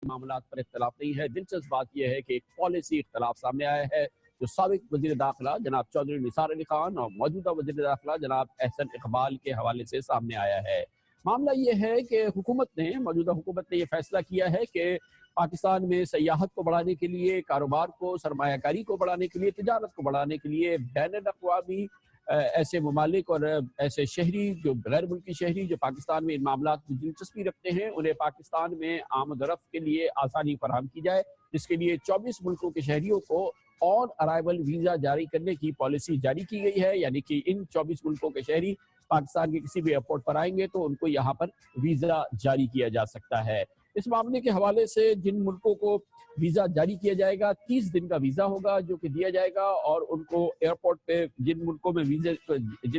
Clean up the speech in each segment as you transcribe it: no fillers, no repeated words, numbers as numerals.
معاملات پر اختلاف نہیں ہے۔ دلچسپ بات یہ ہے کہ ایک پالیسی اختلاف سامنے آیا ہے جو سابق وزیر داخلہ جناب چودھری نثار علی خان اور موجودہ وزیر داخلہ جناب احسن اقبال کے حوالے سے سامنے آیا ہے۔ معاملہ یہ ہے کہ موجودہ حکومت نے یہ فیصلہ کیا ہے کہ پاکستان میں سیاحت کو بڑھانے کے لیے، کاروبار کو، سرمایہ کاری کو بڑھانے کے لیے، تجارت کو بڑھانے کے لیے بین الاقوامی ایسے ممالک اور ایسے شہری جو غیر ملکی شہری جو پاکستان میں ان معاملات میں دلچسپی رکھتے ہیں، انہیں پاکستان میں آمد و رفت کے لیے آسانی فراہم کی جائے، جس کے لیے 24 ملکوں کے شہریوں کو آن ارائیول ویزا جاری کرنے کی پالیسی جاری کی گئی ہے۔ یعنی کہ ان 24 ملکوں کے شہری پاکستان کے کسی بھی ایئرپورٹ پر آئیں گے تو ان کو یہاں پر ویزا جاری کیا جا سکتا ہے۔ اس معاملے کے حوالے سے جن ملکوں کو ویزا جاری کیا جائے گا 30 دن کا ویزا ہوگا جو کہ دیا جائے گا، اور ان کو ایئرپورٹ پہ جن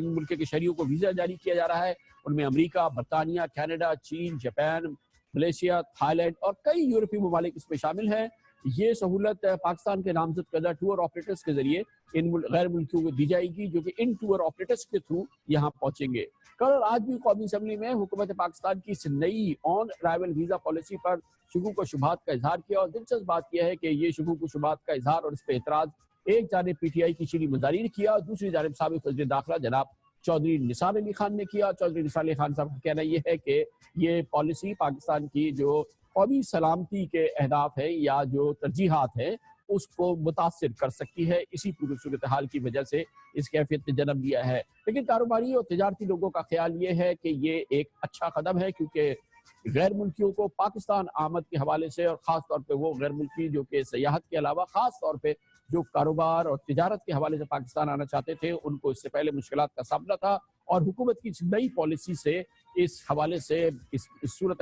ملک کے شہریوں کو ویزا جاری کیا جا رہا ہے ان میں امریکہ، برطانیہ، کینیڈا، چین، جاپان، ملیشیا، تھائی لینڈ اور کئی یورپی ممالک اس میں شامل ہیں۔ یہ سہولت پاکستان کے نامزد کردہ ٹور آپریٹرز کے ذریعے ان غیر ملکیوں کو دی جائے گی جو کہ ان ٹور آپریٹرز کے تھرو یہاں پہنچیں گے۔ کل اور آج بھی قومی اسمبلی میں حکومت پاکستان کی اس نئی آن ارائیول ویزا پالیسی پر شکوک و شبہات کا اظہار کیا، اور دلچسپ بات یہ ہے کہ یہ شکوک و شبہات کا اظہار اور اس پہ اعتراض ایک جانب پی ٹی آئی کی شیریں مظاہری نے کیا، دوسری جانب سابق وزیر داخلہ جناب چودھری نثار علی خان نے کیا۔ چودھری نثار علی خان صاحب کا کہنا یہ ہے کہ یہ پالیسی پاکستان کی جو قومی سلامتی کے اہداف ہے یا جو ترجیحات ہیں اس کو متاثر کر سکتی ہے، اسی پوری صورتحال کی وجہ سے اس کیفیت نے جنم لیا ہے۔ لیکن کاروباری اور تجارتی لوگوں کا خیال یہ ہے کہ یہ ایک اچھا قدم ہے، کیونکہ غیر ملکیوں کو پاکستان آمد کے حوالے سے، اور خاص طور پہ وہ غیر ملکی جو کہ سیاحت کے علاوہ خاص طور پہ جو کاروبار اور تجارت کے حوالے سے پاکستان آنا چاہتے تھے، ان کو اس سے پہلے مشکلات کا سامنا تھا، اور حکومت کی نئی پالیسی سے اس حوالے سے اس صورت